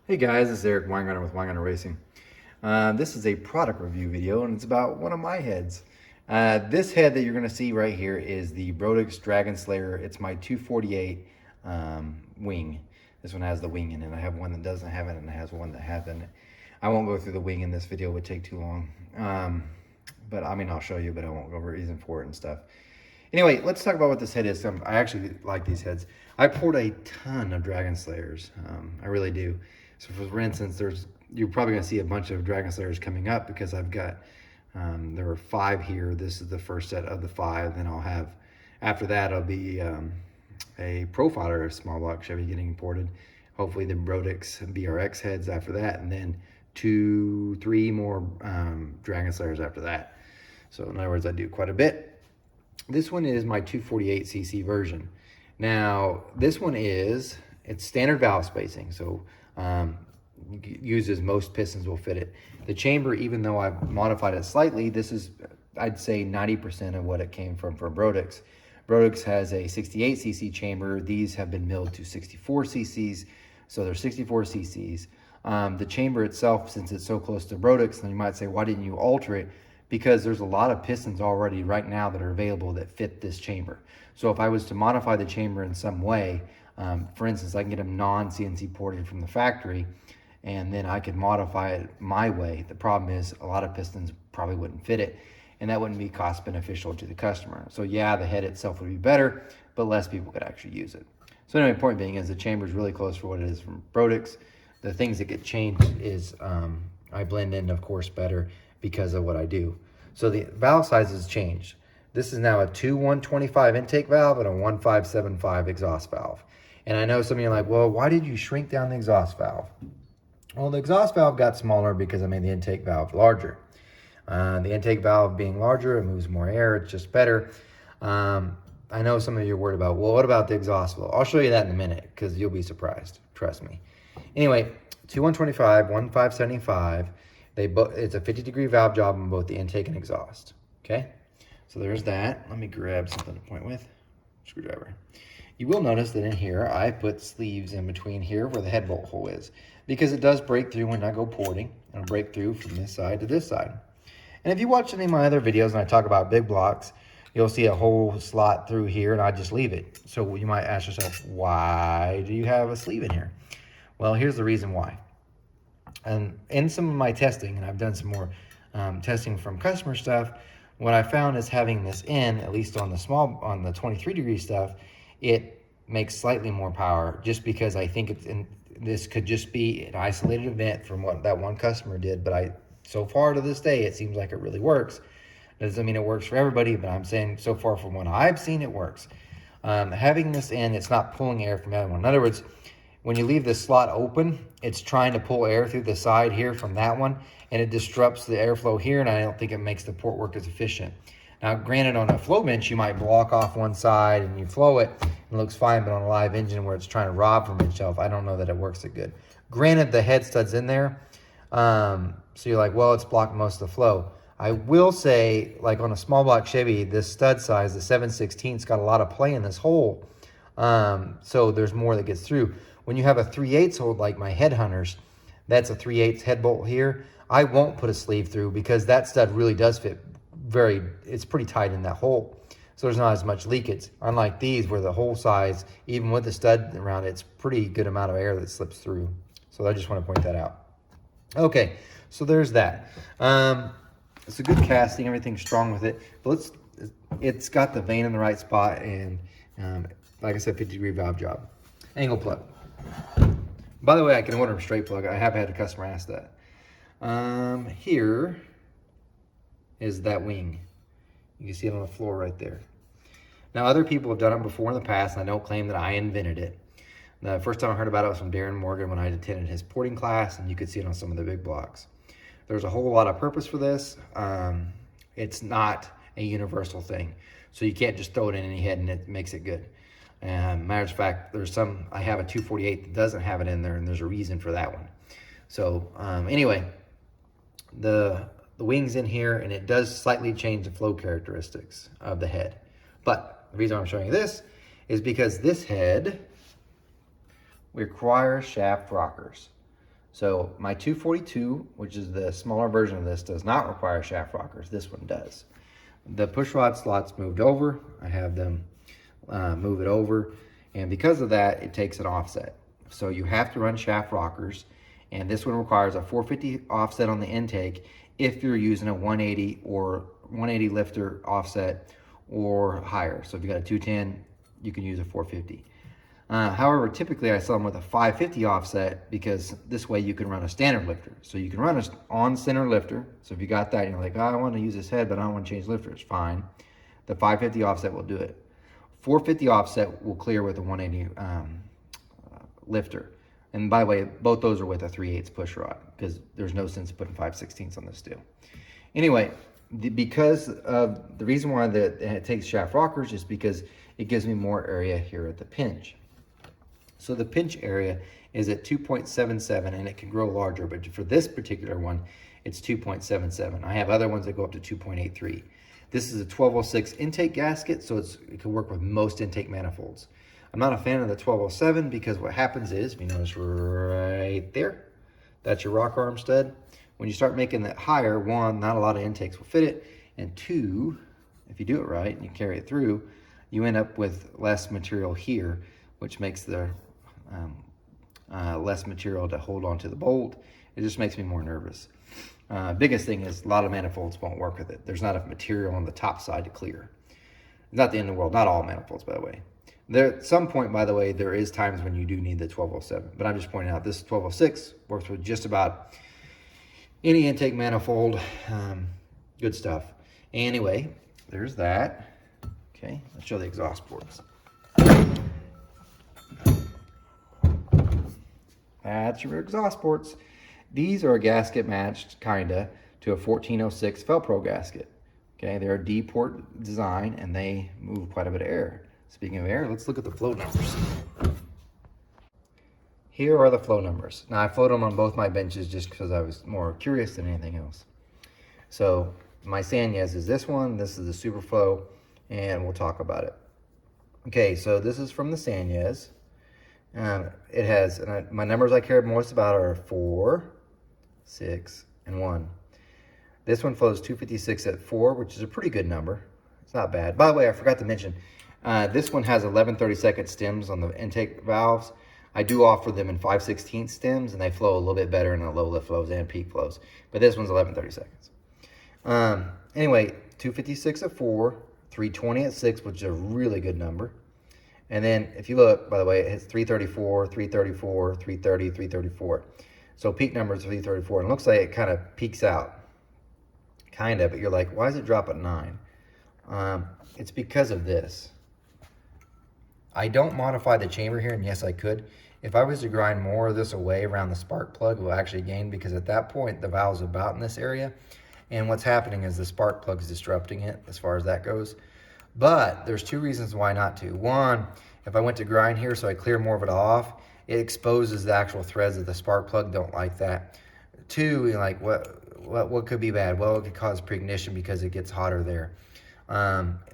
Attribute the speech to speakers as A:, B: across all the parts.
A: Hey guys, it's Eric Weingartner with Weingartner Racing. This is a product review video and it's about one of my heads. This head that you're going to see right here is the Brodix Dragon Slayer. It's my 248 wing. This one has the wing in it. I have one that doesn't have it and it has one that has it. I won't go through the wing in this video, it would take too long. But I mean, I'll show you, but I won't go over reason for it and stuff. Anyway, let's talk about what this head is. I actually like these heads. I poured a ton of Dragon Slayers. I really do. So for instance, you're probably gonna see a bunch of Dragon Slayers coming up because I've got, there were 5 here. This is the first set of the 5. Then I'll have, after that, it'll be a Profiler small block Chevy getting imported. Hopefully the Brodix and BRX heads after that. And then 2, 3 more Dragon Slayers after that. So in other words, I do quite a bit. This one is my 248cc version. Now, this one it's standard valve spacing, so uses most pistons will fit it. The chamber, even though I've modified it slightly, this is, I'd say 90% of what it came from Brodix. Brodix has a 68cc chamber. These have been milled to 64 cc's, so they're 64 cc's. The chamber itself, since it's so close to Brodix, then you might say, why didn't you alter it? Because there's a lot of pistons already right now that are available that fit this chamber. So if I was to modify the chamber in some way, for instance, I can get them non-CNC ported from the factory, and then I could modify it my way. The problem is a lot of pistons probably wouldn't fit it, and that wouldn't be cost beneficial to the customer. So yeah, the head itself would be better, but less people could actually use it. So anyway, point being is the chamber is really close for what it is from Brodix. The things that get changed is I blend in, of course, better because of what I do. So the valve size has changed. This is now a 2-125 intake valve and a 1-575 exhaust valve. And I know some of you are like, well, why did you shrink down the exhaust valve? Well, the exhaust valve got smaller because I made the intake valve larger. The intake valve being larger, it moves more air, it's just better. I know some of you are worried about, well, what about the exhaust valve? I'll show you that in a minute because you'll be surprised, trust me. Anyway, 2-125, 1-575. It's a 50-degree valve job on both the intake and exhaust. Okay, so there's that. Let me grab something to point with. Screwdriver. You will notice that in here I put sleeves in between here where the head bolt hole is, because it does break through when I go porting. It'll break through from this side to this side. And if you watch any of my other videos and I talk about big blocks, you'll see a whole slot through here and I just leave it. So you might ask yourself, why do you have a sleeve in here? Well, here's the reason why. And in some of my testing, and I've done some more testing from customer stuff, what I found is having this in, at least on the 23 degree stuff, it makes slightly more power, just because I think this could just be an isolated event from what that one customer did. But so far to this day, it seems like it really works. Doesn't mean it works for everybody, but I'm saying so far from what I've seen, it works. Having this in, it's not pulling air from the other one. In other words, when you leave this slot open, it's trying to pull air through the side here from that one, and it disrupts the airflow here, and I don't think it makes the port work as efficient. Now, granted, on a flow bench, you might block off one side and you flow it, and it looks fine, but on a live engine where it's trying to rob from itself, I don't know that it works that good. Granted, the head stud's in there, so you're like, well, it's blocking most of the flow. I will say, like on a small block Chevy, this stud size, the 7/16's got a lot of play in this hole, so there's more that gets through. When you have a 3/8 hole like my Headhunters, that's a 3/8 head bolt here, I won't put a sleeve through because that stud really does fit it's pretty tight in that hole. So there's not as much leakage. Unlike these where the hole size, even with the stud around it, it's pretty good amount of air that slips through. So I just want to point that out. Okay, so there's that. It's a good casting, everything's strong with it. But it's got the vane in the right spot and like I said, 50-degree valve job. Angle plug. By the way, I can order a straight plug. I have had a customer ask that. Here is that wing. You can see it on the floor right there. Now, other people have done it before in the past, and I don't claim that I invented it. The first time I heard about it was from Darren Morgan when I attended his porting class, and you could see it on some of the big blocks. There's a whole lot of purpose for this. It's not a universal thing, so you can't just throw it in any head and it makes it good. Matter of fact, I have a 248 that doesn't have it in there, and there's a reason for that one. So anyway, the wing's in here, and it does slightly change the flow characteristics of the head. But the reason I'm showing you this is because this head requires shaft rockers. So my 242, which is the smaller version of this, does not require shaft rockers. This one does. The push rod slots moved over. I have them move it over. And because of that, it takes an offset. So you have to run shaft rockers. And this one requires a 450 offset on the intake if you're using a 180 or 180 lifter offset or higher. So if you got a 210, you can use a 450. However, typically I sell them with a 550 offset because this way you can run a standard lifter. So you can run an on-center lifter. So if you got that and you're like, oh, I want to use this head, but I don't want to change lifters, fine. The 550 offset will do it. 450 offset will clear with a 180 lifter. And by the way, both those are with a 3/8 push rod because there's no sense of putting 5/16 on this steel. Anyway, because of the reason why it takes shaft rockers is because it gives me more area here at the pinch. So the pinch area is at 2.77 and it can grow larger, but for this particular one, it's 2.77. I have other ones that go up to 2.83. This is a 1206 intake gasket, so it can work with most intake manifolds. I'm not a fan of the 1207 because what happens is, if you notice right there, that's your rocker arm stud. When you start making that higher, one, not a lot of intakes will fit it, and two, if you do it right and you carry it through, you end up with less material here, which makes the less material to hold onto the bolt. It just makes me more nervous. Biggest thing is a lot of manifolds won't work with it. There's not enough material on the top side to clear. It's not the end of the world. Not all manifolds, by the way. There, at some point, by the way, there is times when you do need the 1207, but I'm just pointing out this 1206 works with just about any intake manifold. Good stuff. Anyway, there's that. Okay, let's show the exhaust ports. That's your exhaust ports. These are a gasket matched, kinda, to a 1406 Velcro gasket. Okay, they're a D-port design and they move quite a bit of air. Speaking of air, let's look at the flow numbers. Here are the flow numbers. Now I flowed them on both my benches just because I was more curious than anything else. So my Sanyez is this one, this is the Superflow, and we'll talk about it. Okay, so this is from the Sanyez. It has, my numbers I care most about are 4, 6, and 1. This one flows 256 at 4, which is a pretty good number. It's not bad. By the way, I forgot to mention, this one has 11/32 stems on the intake valves. I do offer them in 5/16 stems, and they flow a little bit better in the low lift flows and peak flows. But this one's 11/32. Anyway, 256 at 4, 320 at 6, which is a really good number. And then if you look, by the way, it hits 334, 334, 330, 334. So peak number is 334. And it looks like it kind of peaks out. Kind of, but you're like, why does it drop at 9? It's because of this. I don't modify the chamber here, and yes, I could. If I was to grind more of this away around the spark plug, it will actually gain, because at that point, the valve's about in this area. And what's happening is the spark plug is disrupting it as far as that goes. But there's two reasons why not to. One, if I went to grind here so I clear more of it off, it exposes the actual threads of the spark plug. Don't like that. Two, you're like, what could be bad? Well, it could cause preignition because it gets hotter there.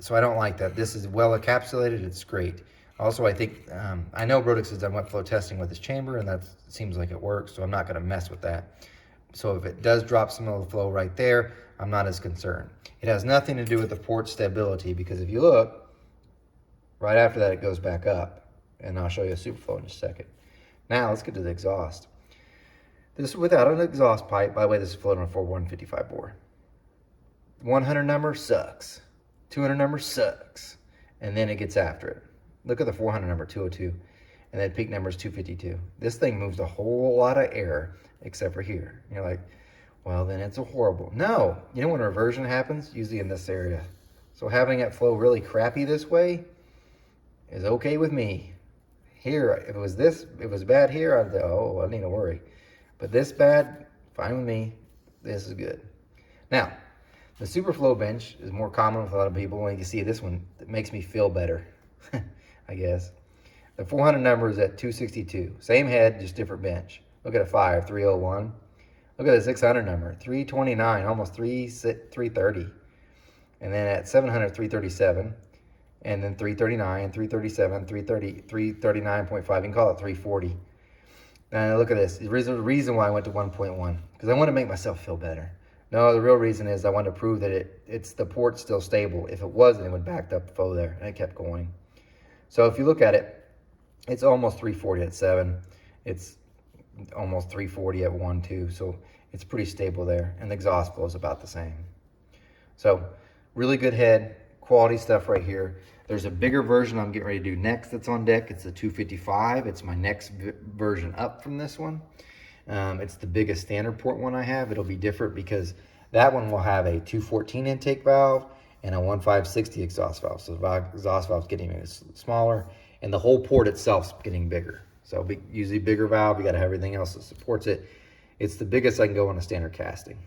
A: So I don't like that. This is well encapsulated. It's great. Also, I think, I know Brodix has done wet flow testing with his chamber, and that seems like it works, so I'm not going to mess with that. So if it does drop some of the flow right there, I'm not as concerned. It has nothing to do with the port stability, because if you look, right after that it goes back up. And I'll show you a Superflow in just a second. Now let's get to the exhaust. This is without an exhaust pipe. By the way, this is floating on a 4155 bore. 100 number sucks. 200 number sucks. And then it gets after it. Look at the 400 number, 202. And then peak number is 252. This thing moves a whole lot of air, except for here. You're like, well, then it's a horrible. No, you know when reversion happens? Usually in this area. So having it flow really crappy this way is okay with me. Here, if it was bad here, I'd say, oh, I need to worry. But this bad, fine with me. This is good. Now, the Superflow bench is more common with a lot of people. When you see this one, it makes me feel better, I guess. The 400 number is at 262. Same head, just different bench. Look at a 5, 301. Look at the 600 number, 329, almost 330. And then at 700, 337. And then 339, 337, 330, 339.5. You can call it 340. Look at this. The reason why I went to 1.1, because I want to make myself feel better. No, the real reason is I want to prove that it's the port's still stable. If it wasn't, it would back up faux there, and it kept going. So if you look at it, it's almost 340 at 7. It's almost 340 at 1.2. So it's pretty stable there, and the exhaust flow is about the same. So really good head, quality stuff right here. There's a bigger version I'm getting ready to do next that's on deck. It's the 255. It's my next version up from this one. It's the biggest standard port one I have. It'll be different because that one will have a 214 intake valve and a 1560 exhaust valve. So the exhaust valve's getting smaller, and the whole port itself's getting bigger. So usually bigger valve, you got to have everything else that supports it. It's the biggest I can go on a standard casting,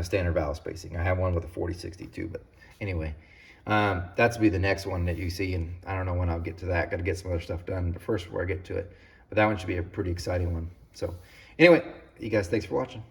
A: standard valve spacing. I have one with a 4060 too, but anyway. That's be the next one that you see, and I don't know when I'll get to that. Got to get some other stuff done but first before I get to it. But that one should be a pretty exciting one. So anyway, you guys, thanks for watching.